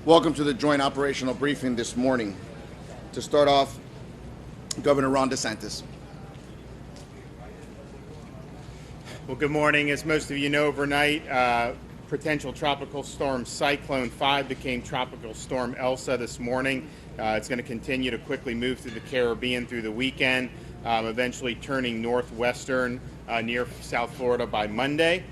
Welcome to the joint operational briefing this morning. To start off, Governor Ron DeSantis. Well, good morning. As most of you know, overnight, potential tropical storm Cyclone 5 became Tropical Storm Elsa this morning. It's going to continue to quickly move through the Caribbean through the weekend, eventually turning northwestern near South Florida by Monday.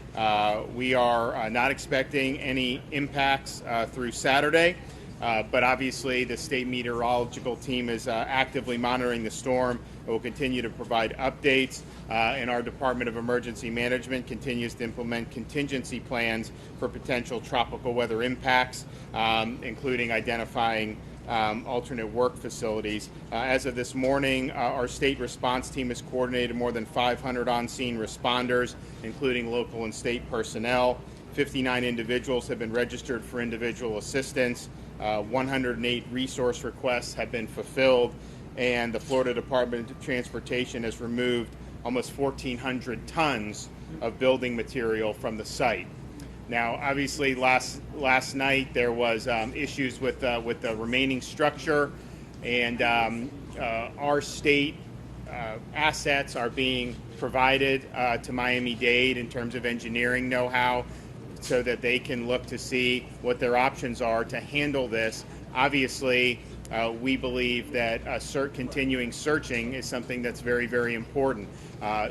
We are not expecting any impacts through Saturday, but obviously the state meteorological team is actively monitoring the storm. It will continue to provide updates, and our Department of Emergency Management continues to implement contingency plans for potential tropical weather impacts, including identifying alternate work facilities. As of this morning, our state response team has coordinated more than 500 on-scene responders, including local and state personnel. 59 individuals have been registered for individual assistance. 108 resource requests have been fulfilled, and the Florida Department of Transportation has removed almost 1,400 tons of building material from the site. Now, obviously, last night there was issues with the remaining structure, and our state assets are being provided to Miami-Dade in terms of engineering know-how, so that they can look to see what their options are to handle this. Obviously, we believe that continuing searching is something that's very, very important.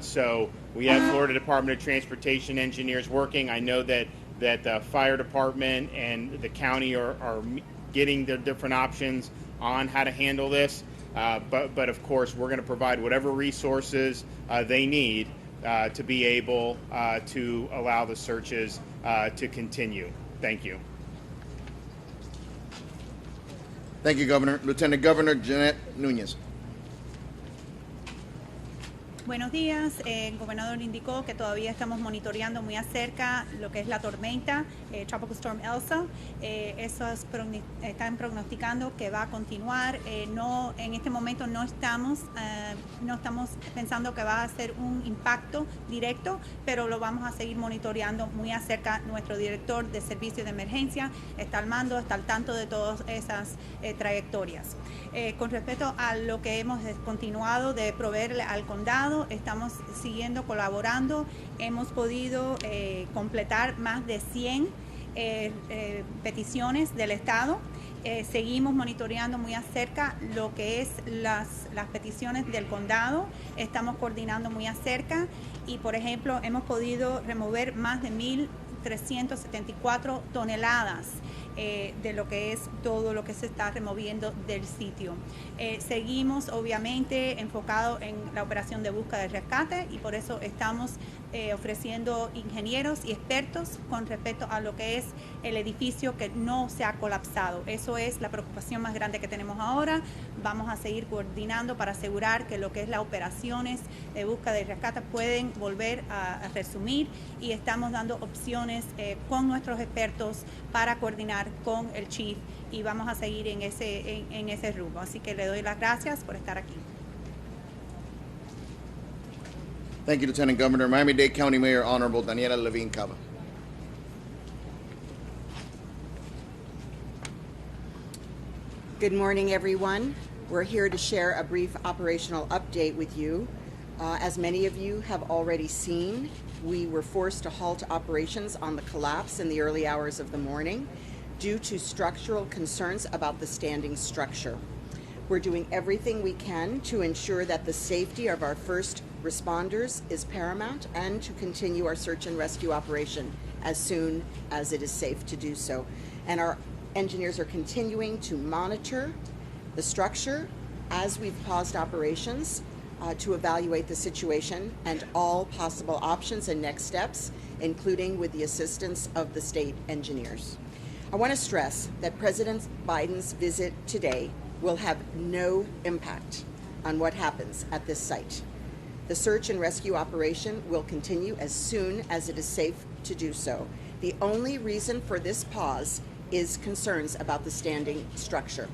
So we have Florida Department of Transportation engineers working. I know that the fire department and the county are getting their different options on how to handle this. But of course, we're going to provide whatever resources they need to be able to allow the searches to continue. Thank you. Thank you, Governor. Lieutenant Governor Jeanette Núñez. Buenos días. El gobernador indicó que todavía estamos monitoreando muy acerca lo que es la tormenta Tropical Storm Elsa. Están prognosticando que va a continuar. No, en este momento no estamos pensando que va a ser un impacto directo, pero lo vamos a seguir monitoreando muy acerca. Nuestro director de servicio de emergencia está al mando, está al tanto de todas esas trayectorias. Con respecto a lo que hemos continuado de proveerle al condado, estamos siguiendo colaborando. Hemos podido completar más de 100 peticiones del Estado. Seguimos monitoreando muy acerca lo que es las peticiones del condado. Estamos coordinando muy acerca y, por ejemplo, hemos podido remover más de 1.374 toneladas de lo que es todo lo que se está removiendo del sitio. Seguimos obviamente enfocados en la operación de búsqueda y rescate, y por eso estamos ofreciendo ingenieros y expertos con respecto a lo que es el edificio que no se ha colapsado. Eso es la preocupación más grande que tenemos ahora. Vamos a seguir coordinando para asegurar que lo que es las operaciones de búsqueda y rescate pueden volver a resumir, y estamos dando opciones con nuestros expertos para coordinar con el chief, y vamos a seguir en ese rumbo. Así que le doy las gracias por estar aquí. Thank you, Lieutenant Governor. Miami-Dade County Mayor Honorable Daniella Levine Cava. Good morning, everyone. We're here to share a brief operational update with you. As many of you have already seen, we were forced to halt operations on the collapse in the early hours of the morning due to structural concerns about the standing structure. We're doing everything we can to ensure that the safety of our first responders is paramount, and to continue our search and rescue operation as soon as it is safe to do so. And our engineers are continuing to monitor the structure as we've paused operations to evaluate the situation and all possible options and next steps, including with the assistance of the state engineers. I want to stress that President Biden's visit today will have no impact on what happens at this site. The search and rescue operation will continue as soon as it is safe to do so. The only reason for this pause is concerns about the standing structure.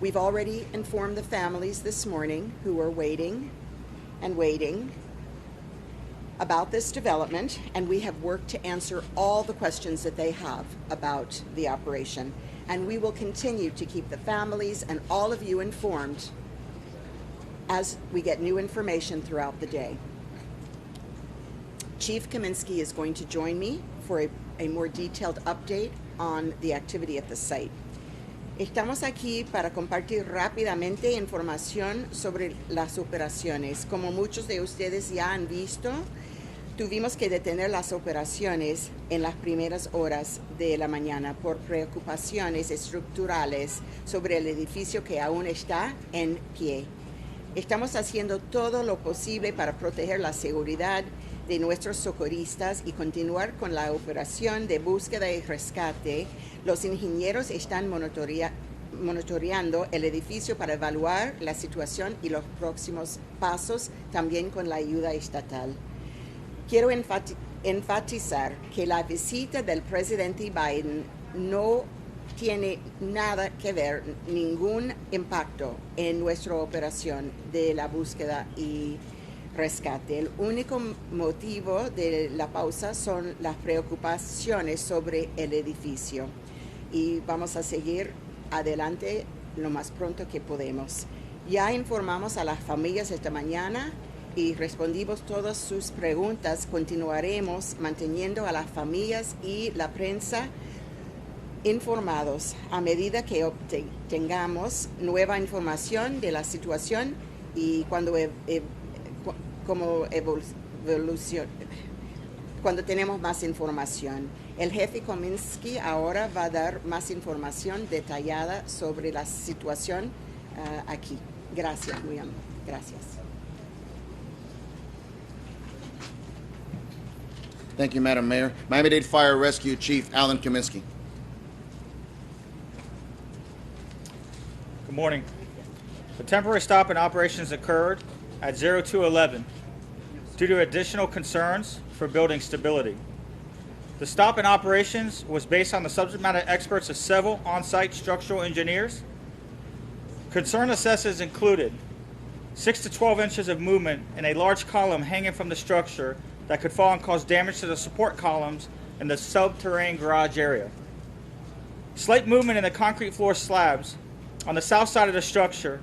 We've already informed the families this morning who are waiting and waiting about this development, and we have worked to answer all the questions that they have about the operation. and we will continue to keep the families and all of you informed as we get new information throughout the day. Chief Kaminsky is going to join me for a more detailed update on the activity at the site. Estamos aquí para compartir rápidamente información sobre las operaciones. Como muchos de ustedes ya han visto, tuvimos que detener las operaciones en las primeras horas de la mañana por preocupaciones estructurales sobre el edificio que aún está en pie. Estamos haciendo todo lo posible para proteger la seguridad de nuestros socorristas y continuar con la operación de búsqueda y rescate. Los ingenieros están monitoreando el edificio para evaluar la situación y los próximos pasos, también con la ayuda estatal. Quiero enfatizar que la visita del presidente Biden no tiene nada que ver, ningún impacto en nuestra operación de la búsqueda y rescate. El único motivo de la pausa son las preocupaciones sobre el edificio y vamos a seguir adelante lo más pronto que podemos. Ya informamos a las familias esta mañana y respondimos todas sus preguntas. Continuaremos manteniendo a las familias y la prensa informados a medida que obtengamos nueva información de la situación y cuando tenemos más información. El jefe Kaminsky ahora va a dar más información detallada sobre la situación aquí. Gracias, muy amable. Gracias. Thank you, Madam Mayor. Miami-Dade Fire Rescue Chief Alan Kaminsky. Good morning. The temporary stop in operations occurred at 0211 due to additional concerns for building stability. The stop in operations was based on the subject matter experts of several on-site structural engineers. Concern assessments included 6 to 12 inches of movement in a large column hanging from the structure that could fall and cause damage to the support columns in the subterranean garage area. Slight movement in the concrete floor slabs on the south side of the structure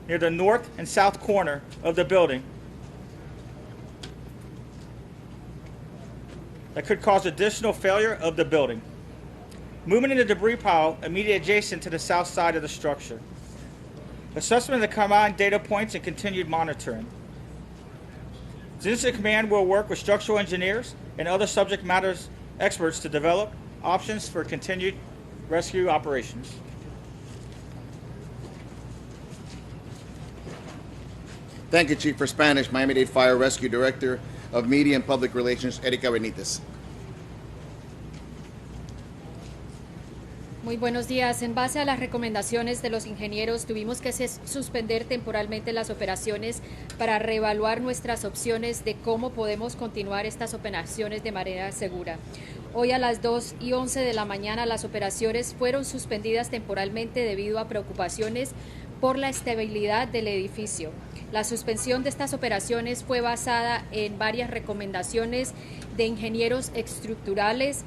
near the north and south corner of the building that could cause additional failure of the building. Movement in the debris pile immediately adjacent to the south side of the structure. Assessment of the combined data points and continued monitoring. The Incident Command will work with structural engineers and other subject matters experts to develop options for continued rescue operations. Thank you, Chief. For Spanish, Miami-Dade Fire Rescue Director of Media and Public Relations, Erika Benitez. Muy buenos días. En base a las recomendaciones de los ingenieros, tuvimos que suspender temporalmente las operaciones para reevaluar nuestras opciones de cómo podemos continuar estas operaciones de manera segura. Hoy a las 2:11 de la mañana las operaciones fueron suspendidas temporalmente debido a preocupaciones por la estabilidad del edificio. La suspensión de estas operaciones fue basada en varias recomendaciones de ingenieros estructurales.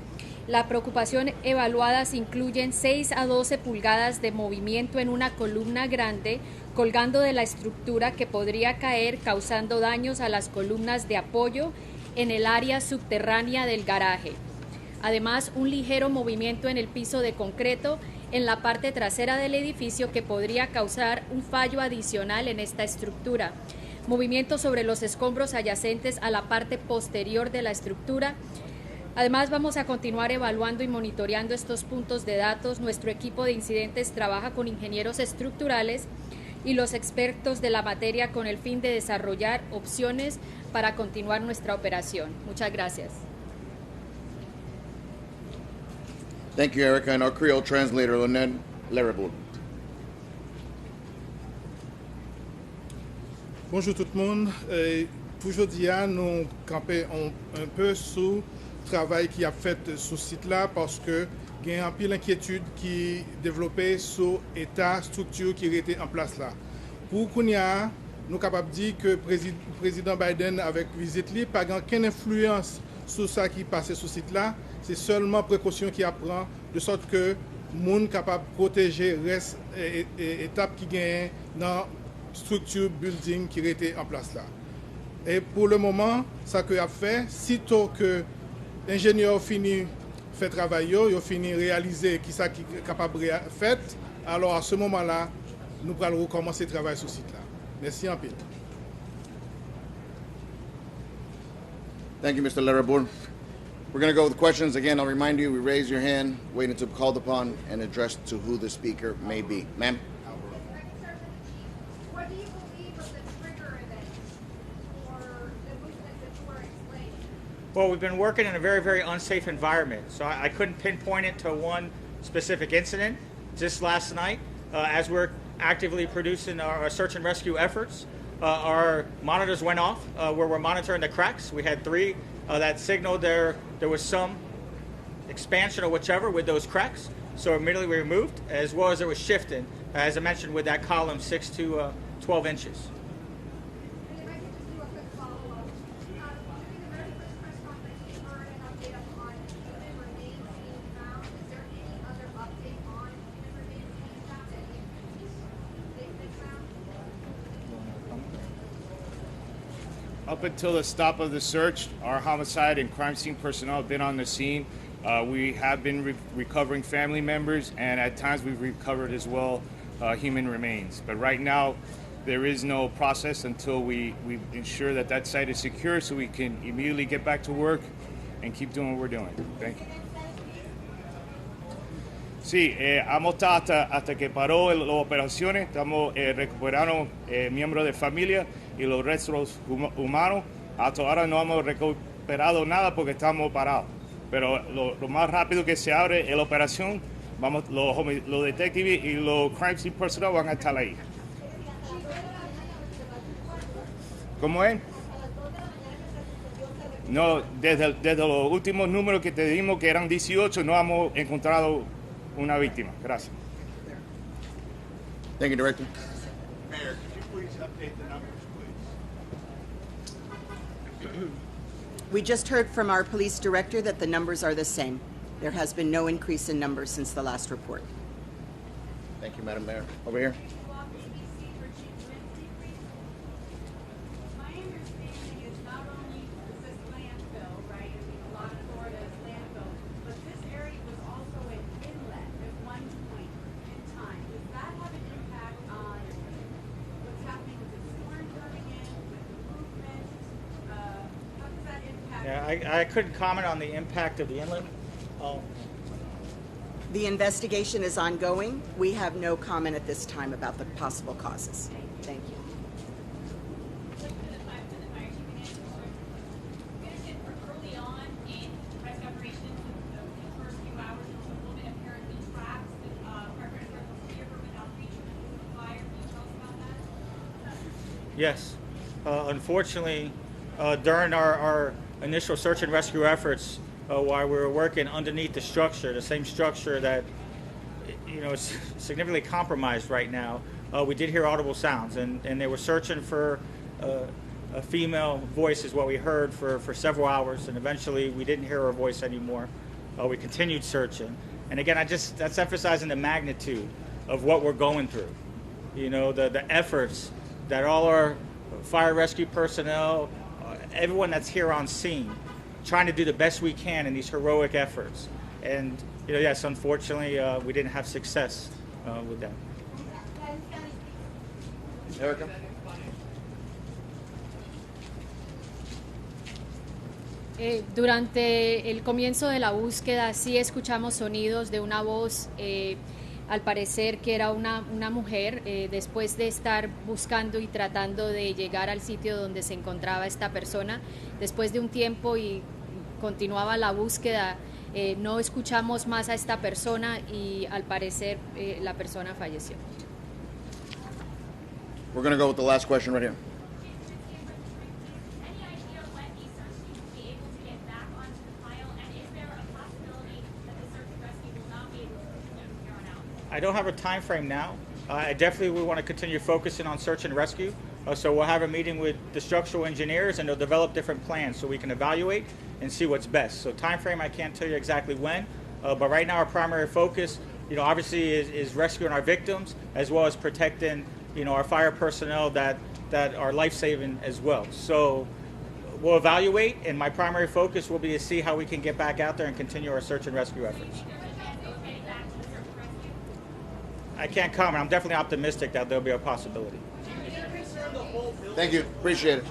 La preocupación evaluadas incluyen 6 a 12 pulgadas de movimiento en una columna grande colgando de la estructura que podría caer causando daños a las columnas de apoyo en el área subterránea del garaje. Además, un ligero movimiento en el piso de concreto en la parte trasera del edificio que podría causar un fallo adicional en esta estructura. Movimiento sobre los escombros adyacentes a la parte posterior de la estructura. Además, vamos a continuar evaluando y monitoreando estos puntos de datos. Nuestro equipo de incidentes trabaja con ingenieros estructurales y los expertos de la materia con el fin de desarrollar opciones para continuar nuestra operación. Muchas gracias. Thank you, Erica. And our Creole translator, Lynette Laraboul. Bonjour tout le monde. Pour aujourd'hui, nous campons un peu sur le travail qui a fait sur ce site-là parce que il y a un peu d'inquiétude qui est développée sur l'état, structure qui était en place là. Pour qu'on y a, nous sommes capables de dire que le président Biden, avec la visite, n'a pas aucune influence sur ce qui passe sur ce site-là. C'est seulement précaution qu'il prend, de sorte que moun capable protéger reste étape qui gagne dans structure building qui était en place là. Et pour le moment, ça que a fait, sitôt que l'ingénieur finit fait travail, il finit réaliser qui ça qui est capable de faire, alors à ce moment-là, nous allons recommencer le travail sur ce site là. Merci en pile. Thank you, Mr. Larabour. We're going to go with questions. Again, I'll remind you, we raise your hand, wait until called upon, and address to who the speaker may be. Ma'am? What do you believe was the trigger event for the movement that you were explaining? Well, we've been working in a very, very unsafe environment, so I couldn't pinpoint it to one specific incident. Just last night, as we're actively producing our search and rescue efforts, our monitors went off where we're monitoring the cracks. We had 3 that signaled there was some expansion or whichever with those cracks, so immediately we removed, as well as there was shifting, as I mentioned, with that column 6 to 12 inches. And if I could just do a quick follow-up. During the very first press conference, we heard an update on human remains being found. Is there any other update on human remains being found? Any they've been found? Up until the stop of the search, our homicide and crime scene personnel have been on the scene. We have been recovering family members, and at times we've recovered as well human remains. But right now, there is no process until we ensure that that site is secure so we can immediately get back to work and keep doing what we're doing. Thank you. Sí, hemos estado hasta que paró las operaciones, estamos recuperando miembros de familia y los restos humanos. Hasta ahora no hemos recuperado nada porque estamos parados. Pero lo más rápido que se abre la operación, los detectives y los crime scene personnel van a estar ahí. ¿Cómo es? No, desde los últimos números que te dimos, que eran 18, no hemos encontrado una víctima. Gracias. Thank you, Director. Mayor, could you please update the numbers, please? We just heard from our police director that the numbers are the same. There has been no increase in numbers since the last report. Thank you, Madam Mayor. Over here. My understanding is not only is this landfill, right? I mean, a lot of Florida is landfill, but this area was also an inlet at one point in time. Does that have an impact on what's happening with the storm coming in, with the movement? How does that impact? Yeah, I couldn't comment on the impact of the inlet. The investigation is ongoing. We have no comment at this time about the possible causes. Thank you. Early on in rescue operations, the first few hours, there was a woman apparently trapped with firefighters were able to hear her without reaching the fire. Can you tell us about that? Yes. Unfortunately, during our initial search and rescue efforts, while we were working underneath the structure, the same structure that is significantly compromised right now, we did hear audible sounds, and they were searching for a female voice is what we heard for several hours, and eventually we didn't hear her voice anymore. We continued searching, and again, that's emphasizing the magnitude of what we're going through. The efforts that all our fire rescue personnel, everyone that's here on scene, trying to do the best we can in these heroic efforts. And, yes, unfortunately, we didn't have success with that. Erica? Durante el comienzo de la búsqueda sí escuchamos sonidos de una voz, al parecer que era una mujer, después de estar buscando y tratando de llegar al sitio donde se encontraba esta persona. Después de un tiempo y continuaba la búsqueda, no escuchamos más a esta persona y al parecer la persona falleció. We're going to go with the last question right here. Any idea when these search teams will be able to get back onto the file, and is there a possibility that the search and rescue will not be able to continue from here on out? I don't have a time frame now. I definitely want to continue focusing on search and rescue. So we'll have a meeting with the structural engineers, and they'll develop different plans so we can evaluate and see what's best. So time frame, I can't tell you exactly when, but right now our primary focus obviously is rescuing our victims as well as protecting, our fire personnel that are life-saving as well. So we'll evaluate, and my primary focus will be to see how we can get back out there and continue our search and rescue efforts. I can't comment. I'm definitely optimistic that there'll be a possibility. Thank you. Appreciate it.